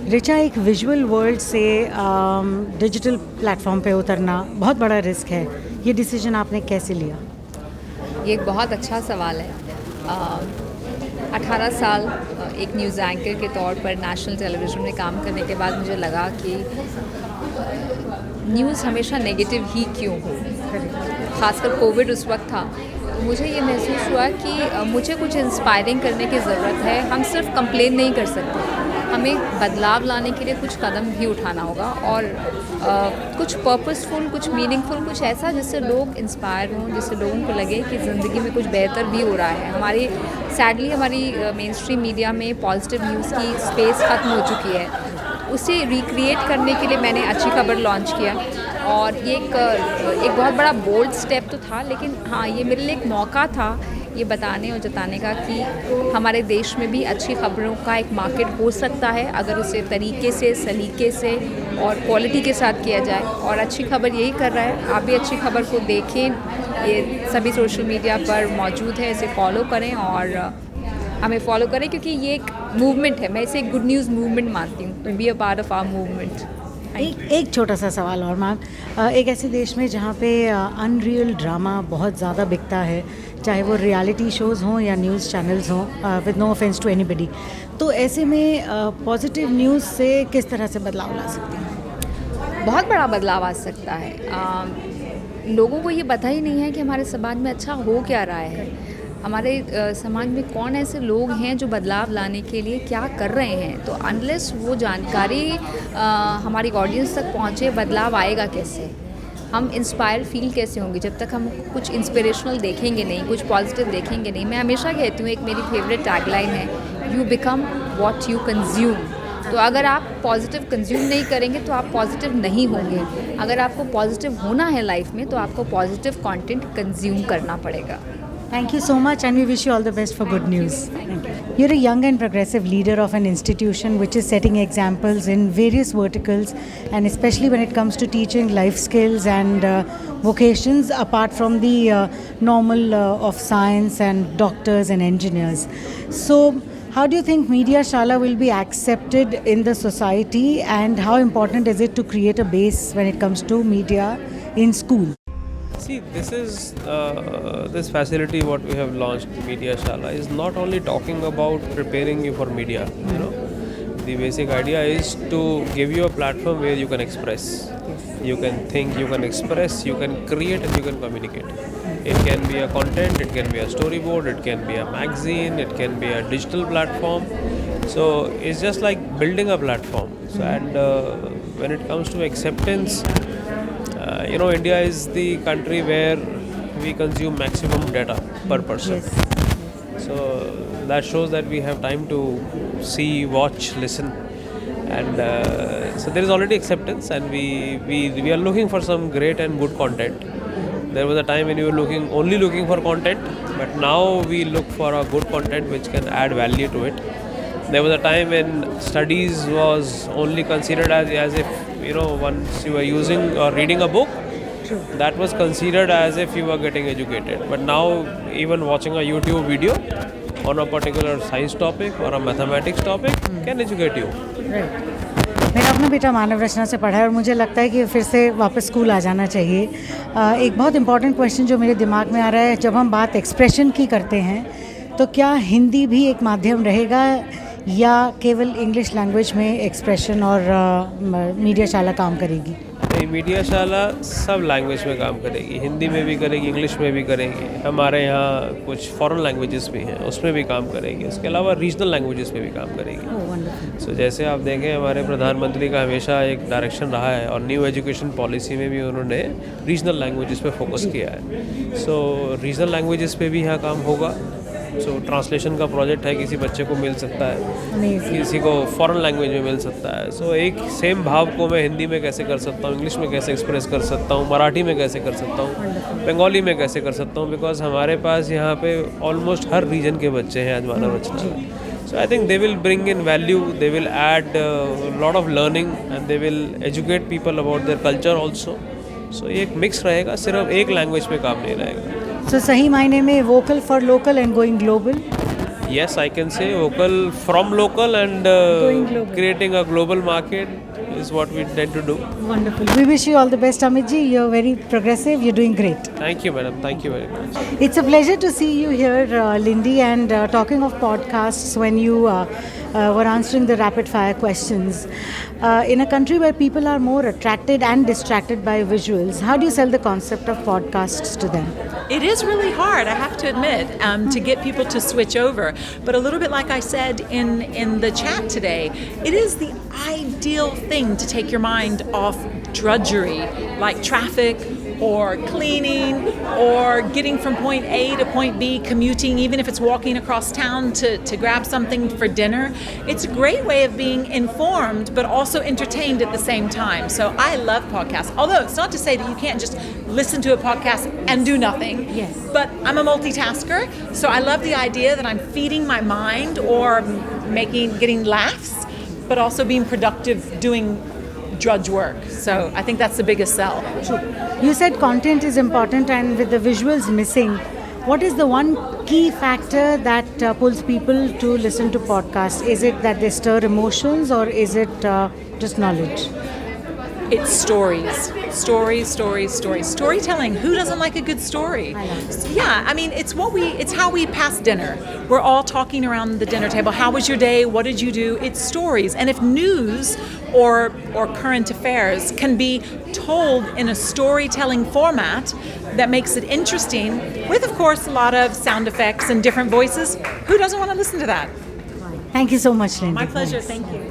रिचा, एक visual world से digital platform पे उतरना बहुत बड़ा रिस्क है। ये डिसीजन आपने कैसे लिया? ये एक बहुत अच्छा सवाल है। 18 साल एक न्यूज़ एंकर के तौर पर नेशनल टेलीविज़न में काम करने के बाद मुझे लगा कि न्यूज़ हमेशा नेगेटिव ही क्यों हो। ख़ासकर कोविड उस वक्त था, तो मुझे ये महसूस हुआ कि मुझे कुछ इंस्पायरिंग करने की ज़रूरत है। हम सिर्फ कंप्लेन नहीं कर सकते, हमें बदलाव लाने के लिए कुछ कदम भी उठाना होगा और कुछ पर्पसफुल, कुछ मीनिंगफुल, कुछ ऐसा जिससे लोग इंस्पायर हों, जिससे लोगों को लगे कि ज़िंदगी में कुछ बेहतर भी हो रहा है। सैडली हमारी मेन स्ट्रीम मीडिया में पॉजिटिव न्यूज़ की स्पेस ख़त्म हो चुकी है। उसे रिक्रिएट करने के लिए मैंने अच्छी खबर लॉन्च किया और ये एक बहुत बड़ा बोल्ड स्टेप तो था, लेकिन हाँ, ये मेरे लिए एक मौका था ये बताने और जताने का कि हमारे देश में भी अच्छी खबरों का एक मार्केट हो सकता है अगर उसे तरीके से, सलीके से और क्वालिटी के साथ किया जाए। और अच्छी खबर यही कर रहा है। आप भी अच्छी खबर को देखें, ये सभी सोशल मीडिया पर मौजूद है, इसे फॉलो करें और हमें फॉलो करें क्योंकि ये एक मूवमेंट है। मैं इसे एक गुड न्यूज़ मूवमेंट मानती हूँ। To be a part of our movement. एक छोटा सा सवाल और मैम, एक ऐसे देश में जहाँ पे अनरियल ड्रामा बहुत ज़्यादा बिकता है, चाहे वो रियलिटी शोज़ हों या न्यूज़ चैनल्स हों, with no offence to anybody, तो ऐसे में पॉजिटिव न्यूज़ से किस तरह से बदलाव ला सकते हैं? बहुत बड़ा बदलाव आ सकता है। लोगों को ये पता ही नहीं है कि हमारे समाज में अच्छा हो क्या रहा है। हमारे समाज में कौन ऐसे लोग हैं जो बदलाव लाने के लिए क्या कर रहे हैं। तो अनलेस वो जानकारी हमारी ऑडियंस तक पहुँचे, बदलाव आएगा कैसे? हम इंस्पायर फील कैसे होंगे जब तक हम कुछ इंस्पिरेशनल देखेंगे नहीं, कुछ पॉजिटिव देखेंगे नहीं। मैं हमेशा कहती हूँ, एक मेरी फेवरेट टैगलाइन है, you become what you consume. तो अगर आप पॉजिटिव कंज्यूम नहीं करेंगे तो आप पॉजिटिव नहीं होंगे। अगर आपको पॉजिटिव होना है लाइफ में तो आपको पॉजिटिव कंटेंट कंज्यूम करना पड़ेगा। Thank you so much, and we wish you all the best for good news. Thank you. You're a young and progressive leader of an institution which is setting examples in various verticals, and especially when it comes to teaching life skills and vocations apart from the normal of science and doctors and engineers. So, how do you think Media Shala will be accepted in the society, and how important is it to create a base when it comes to media in school? See, this facility what we have launched, Media Shala, is not only talking about preparing you for media. You know, the basic idea is to give you a platform where you can express, you can think, you can express, you can create, and you can communicate. It can be a content, it can be a storyboard, it can be a magazine, it can be a digital platform. So it's just like building a platform. So, and when it comes to acceptance, India is the country where we consume maximum data per person. Yes. So that shows that we have time to see, watch, listen, and so there is already acceptance, and we are looking for some great and good content. There was a time when we were only looking for content, but now we look for a good content which can add value to it. There was a time when studies was only considered as if, once you were using or reading a book, True. that was considered as if you were getting educated. But now even watching a YouTube video on a particular science topic or a mathematics topic can educate you. Right. मेरा अपना बेटा मानव रचना से पढ़ा है और मुझे लगता है कि फिर से वापस स्कूल आ जाना चाहिए। एक बहुत इंपॉर्टेंट क्वेश्चन जो मेरे दिमाग में आ रहा है, जब हम बात एक्सप्रेशन की करते हैं तो क्या हिंदी भी एक माध्यम रहेगा या केवल इंग्लिश लैंग्वेज में एक्सप्रेशन और मीडिया शाला काम करेगी? नहीं, मीडिया शाला सब लैंग्वेज में काम करेगी, हिंदी में भी करेगी, इंग्लिश में भी करेगी। हमारे यहाँ कुछ फॉरेन लैंग्वेजेस भी हैं, उसमें भी काम करेगी। उसके अलावा रीजनल लैंग्वेजेस में भी काम करेगी। सो जैसे आप देखें, हमारे प्रधानमंत्री का हमेशा एक डायरेक्शन रहा है और न्यू एजुकेशन पॉलिसी में भी उन्होंने रीजनल लैंग्वेजेस पे फोकस किया है। सो रीजनल लैंग्वेजेस पे भी यहाँ काम होगा। सो ट्रांसलेशन का प्रोजेक्ट है, किसी बच्चे को मिल सकता है, किसी को फॉरेन लैंग्वेज में मिल सकता है। सो एक सेम भाव को मैं हिंदी में कैसे कर सकता हूँ, इंग्लिश में कैसे एक्सप्रेस कर सकता हूँ, मराठी में कैसे कर सकता हूँ, बंगाली में कैसे कर सकता हूँ, बिकॉज हमारे पास यहाँ पे ऑलमोस्ट हर रीजन के बच्चे हैं आज मानव रचना में। So I think they will bring in value, they will add a lot of learning, and they will educate people about their culture also. So ये एक मिक्स रहेगा, सिर्फ एक लैंग्वेज पे काम नहीं रहेगा। सो सही मायने में vocal for local and going global. Yes, I can say vocal from local and Going global. creating a global market is what we tend to do. Wonderful. We wish you all the best, Amit ji. You're very progressive. You're doing great. Thank you, madam. Thank you very much. It's a pleasure to see you here, Lindy. And talking of podcasts, when you were answering the rapid fire questions, in a country where people are more attracted and distracted by visuals, how do you sell the concept of podcasts to them? It is really hard, I have to admit, to get people to switch over. But a little bit like I said in the chat today, it is the ideal thing to take your mind off drudgery like traffic or cleaning or getting from point A to point B, commuting, even if it's walking across town to grab something for dinner. It's a great way of being informed but also entertained at the same time. So I love podcasts. Although it's not to say that you can't just listen to a podcast and do nothing. Yes. But I'm a multitasker, so I love the idea that I'm feeding my mind or getting laughs, but also being productive doing drudge work. So I think that's the biggest sell. You said content is important, and with the visuals missing, what is the one key factor that pulls people to listen to podcasts? Is it that they stir emotions, or is it just knowledge? It's stories. Storytelling. Who doesn't like a good story? I love it. Yeah, I mean, it's how we pass dinner. We're all talking around the dinner table. How was your day? What did you do? It's stories. And if news or current affairs can be told in a storytelling format that makes it interesting, with, of course, a lot of sound effects and different voices, who doesn't want to listen to that? Thank you so much, Lindy. My pleasure. Thank you.